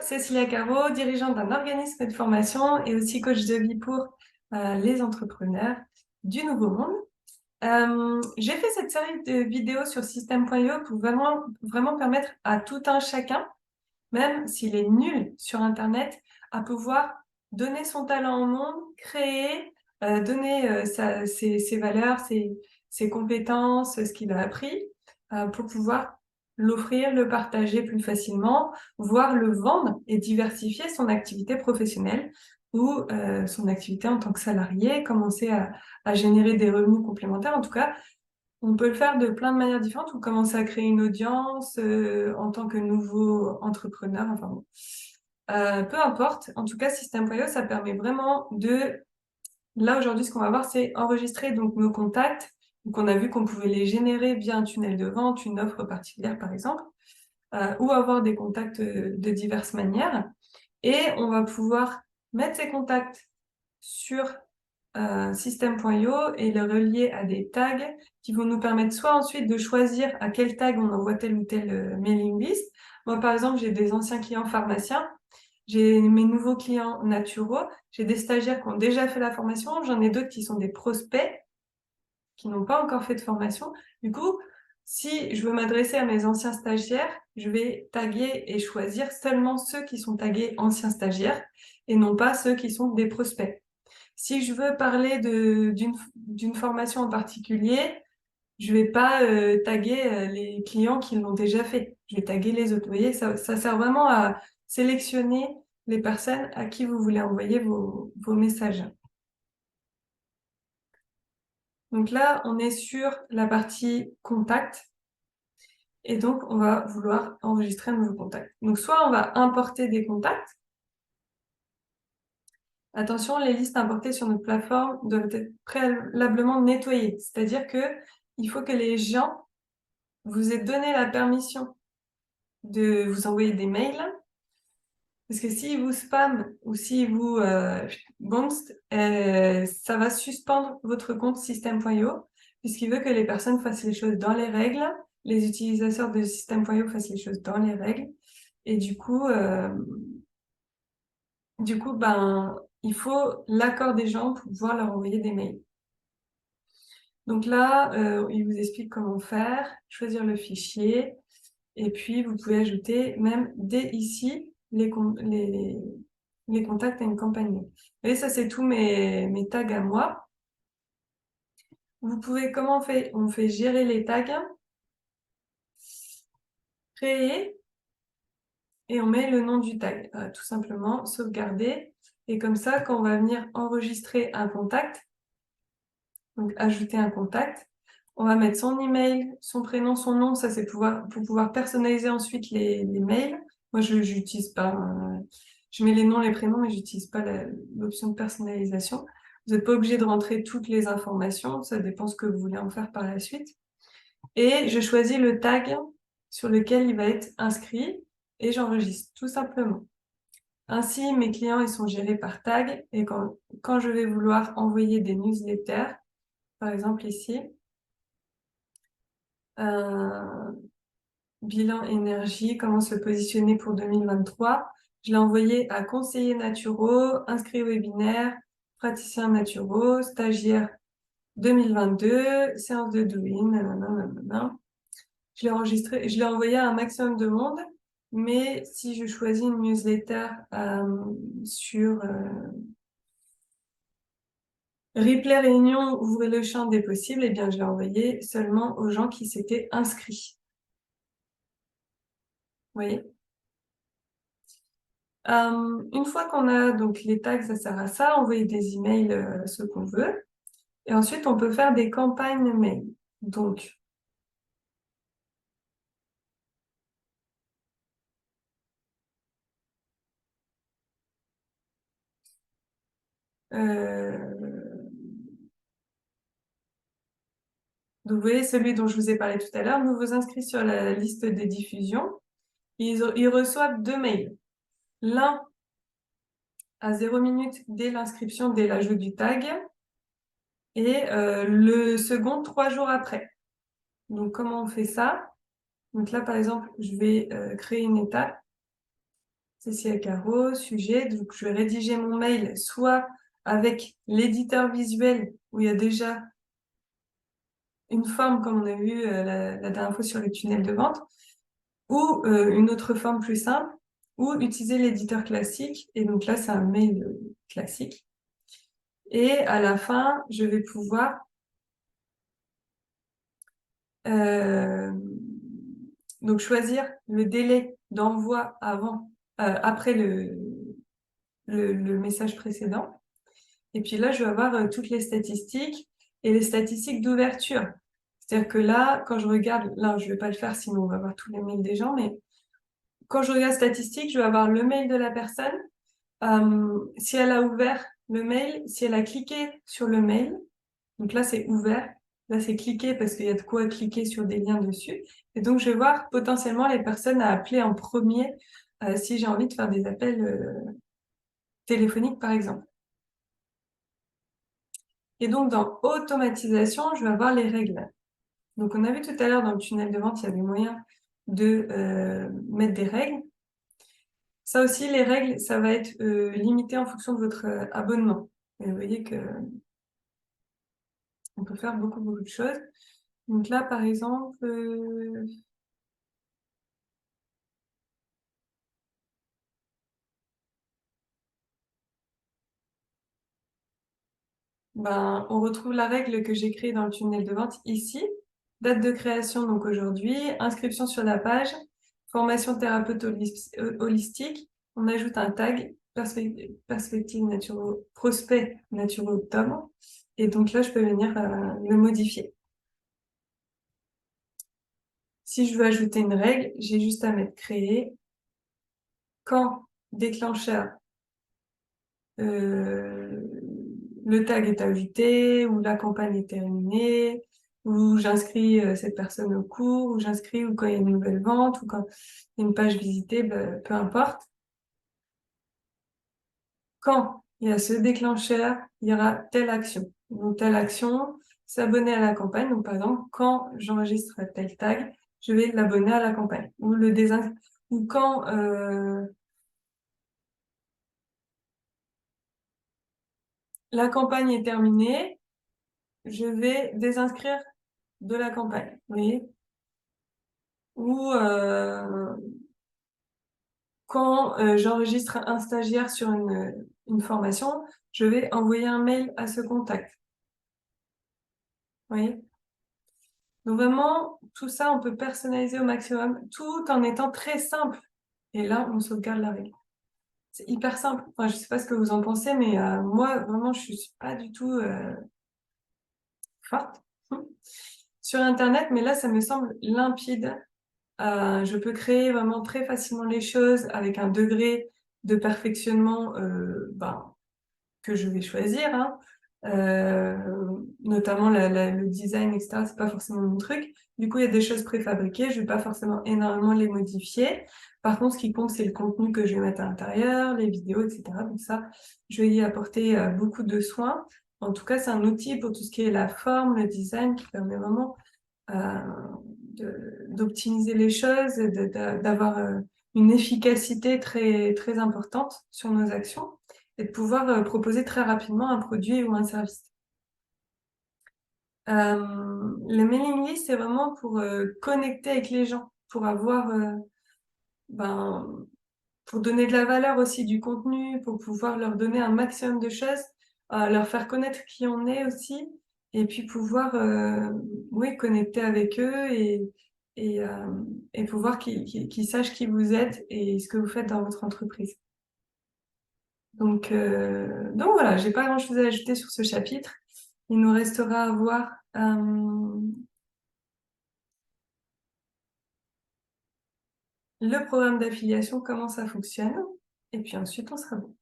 Cécilia Caro, dirigeante d'un organisme de formation et aussi coach de vie pour les entrepreneurs du Nouveau Monde. J'ai fait cette série de vidéos sur System.io pour vraiment permettre à tout un chacun, même s'il est nul sur Internet, à pouvoir donner son talent au monde, créer, donner ses valeurs, ses compétences, ce qu'il a appris, pour pouvoir l'offrir, le partager plus facilement, voire le vendre et diversifier son activité professionnelle ou son activité en tant que salarié, commencer à générer des revenus complémentaires. En tout cas, on peut le faire de plein de manières différentes ou commencer à créer une audience en tant que nouveau entrepreneur. Enfin bon. Peu importe. En tout cas, System.io, ça permet vraiment de... Là, aujourd'hui, ce qu'on va voir, c'est enregistrer donc nos contacts. Donc, on a vu qu'on pouvait les générer via un tunnel de vente, une offre particulière, par exemple, ou avoir des contacts de diverses manières. Et on va pouvoir mettre ces contacts sur System.io et le relier à des tags qui vont nous permettre soit ensuite de choisir à quel tag on envoie tel ou tel mailing list. Moi, par exemple, j'ai des anciens clients pharmaciens, j'ai mes nouveaux clients naturaux, j'ai des stagiaires qui ont déjà fait la formation, j'en ai d'autres qui sont des prospects qui n'ont pas encore fait de formation. Du coup, si je veux m'adresser à mes anciens stagiaires, je vais taguer et choisir seulement ceux qui sont tagués anciens stagiaires et non pas ceux qui sont des prospects. Si je veux parler d'une formation en particulier, je vais pas taguer les clients qui l'ont déjà fait. Je vais taguer les autres. Vous voyez, ça sert vraiment à sélectionner les personnes à qui vous voulez envoyer vos messages. Donc là, on est sur la partie contact. Et donc, on va vouloir enregistrer un nouveau contact. Donc, soit on va importer des contacts. Attention, les listes importées sur notre plateforme doivent être préalablement nettoyées. C'est-à-dire que il faut que les gens vous aient donné la permission de vous envoyer des mails. Parce que s'ils vous spam ou s'ils vous ghost, ça va suspendre votre compte System.io puisqu'il veut que les personnes fassent les choses dans les règles, les utilisateurs de System.io fassent les choses dans les règles. Et du coup, ben, il faut l'accord des gens pour pouvoir leur envoyer des mails. Donc là, il vous explique comment faire, choisir le fichier, et puis vous pouvez ajouter même dès ici les contacts à une campagne. Et ça, c'est tous mes tags à moi. Vous pouvez, comment on fait? On fait gérer les tags, créer, et on met le nom du tag. Tout simplement, sauvegarder. Et comme ça, quand on va venir enregistrer un contact, donc ajouter un contact, on va mettre son email, son prénom, son nom. Ça, c'est pour pouvoir personnaliser ensuite les mails. Moi, je n'utilise pas. Je mets les noms, les prénoms, mais j'utilise pas l'option de personnalisation. Vous n'êtes pas obligé de rentrer toutes les informations. Ça dépend ce que vous voulez en faire par la suite. Et je choisis le tag sur lequel il va être inscrit et j'enregistre tout simplement. Ainsi, mes clients, ils sont gérés par tag et quand je vais vouloir envoyer des newsletters, par exemple ici, bilan énergie, comment se positionner pour 2023. Je l'ai envoyé à conseillers naturaux, inscrits webinaire, praticiens naturaux, stagiaires 2022, séance de doing, nanana. Je l'ai enregistré, je l'ai envoyé à un maximum de monde, mais si je choisis une newsletter sur replay réunion, ouvrez le champ des possibles, eh bien je l'ai envoyé seulement aux gens qui s'étaient inscrits. Vous voyez? Une fois qu'on a donc les tags, ça sert à ça, envoyer des emails, ce qu'on veut. Et ensuite, on peut faire des campagnes mail. Donc, euh, vous voyez celui dont je vous ai parlé tout à l'heure, nouveaux inscrits sur la liste des diffusions. Ils reçoivent 2 mails. L'un à 0 minutes dès l'inscription, dès l'ajout du tag, et le second 3 jours après. Donc, comment on fait ça? Donc là, par exemple, je vais créer une étape. Cécile Caro, sujet. Donc, je vais rédiger mon mail soit avec l'éditeur visuel où il y a déjà une forme, comme on a vu la dernière fois sur les tunnels de vente, ou une autre forme plus simple, ou utiliser l'éditeur classique. Et donc là, c'est un mail classique. Et à la fin, je vais pouvoir donc choisir le délai d'envoi après le message précédent. Et puis là, je vais avoir toutes les statistiques et les statistiques d'ouverture. C'est-à-dire que là, quand je regarde, là, je vais pas le faire, sinon on va voir tous les mails des gens, mais quand je regarde statistiques, je vais avoir le mail de la personne, si elle a ouvert le mail, si elle a cliqué sur le mail, donc là c'est ouvert, là c'est cliqué parce qu'il y a de quoi cliquer sur des liens dessus, et donc je vais voir potentiellement les personnes à appeler en premier si j'ai envie de faire des appels téléphoniques par exemple. Et donc dans automatisation, je vais avoir les règles. Donc on a vu tout à l'heure dans le tunnel de vente, il y avait moyen de mettre des règles. Ça aussi, les règles, ça va être limité en fonction de votre abonnement. Et vous voyez que on peut faire beaucoup, beaucoup de choses. Donc là, par exemple, on retrouve la règle que j'ai créée dans le tunnel de vente ici. Date de création, donc aujourd'hui, inscription sur la page, formation thérapeute holistique. On ajoute un tag, perspective prospect naturel octobre. Et donc là, je peux venir le modifier. Si je veux ajouter une règle, j'ai juste à mettre créer. Quand déclencheur, le tag est ajouté, ou la campagne est terminée, ou j'inscris cette personne au cours, ou j'inscris, ou quand il y a une nouvelle vente, ou quand il y a une page visitée, peu importe. Quand il y a ce déclencheur, il y aura telle action. Donc telle action, s'abonner à la campagne. Donc par exemple, quand j'enregistre tel tag, je vais l'abonner à la campagne. Ou le désinscrire. Ou quand la campagne est terminée, je vais désinscrire de la campagne, vous voyez. Ou quand j'enregistre un stagiaire sur une formation, je vais envoyer un mail à ce contact, vous voyez. Donc vraiment, tout ça, on peut personnaliser au maximum, tout en étant très simple. Et là, on sauvegarde la règle. C'est hyper simple. Enfin, je sais pas ce que vous en pensez, mais moi, vraiment, je suis pas du tout forte sur Internet, mais là, ça me semble limpide. Je peux créer vraiment très facilement les choses avec un degré de perfectionnement que je vais choisir, hein. Notamment le design, etc. C'est pas forcément mon truc. Du coup, il y a des choses préfabriquées, je vais pas forcément énormément les modifier. Par contre, ce qui compte, c'est le contenu que je vais mettre à l'intérieur, les vidéos, etc. Donc ça, je vais y apporter beaucoup de soins. En tout cas, c'est un outil pour tout ce qui est la forme, le design, qui permet vraiment euh, d'optimiser les choses, d'avoir une efficacité très, très importante sur nos actions et de pouvoir proposer très rapidement un produit ou un service. Le mailing list, c'est vraiment pour connecter avec les gens, pour avoir, ben, pour donner de la valeur aussi du contenu, pour pouvoir leur donner un maximum de choses, leur faire connaître qui on est aussi, et puis pouvoir, oui, connecter avec eux et, euh, et pouvoir qu'ils sachent qui vous êtes et ce que vous faites dans votre entreprise. Donc voilà, j'ai pas grand-chose à ajouter sur ce chapitre. Il nous restera à voir le programme d'affiliation, comment ça fonctionne, et puis ensuite on sera bon.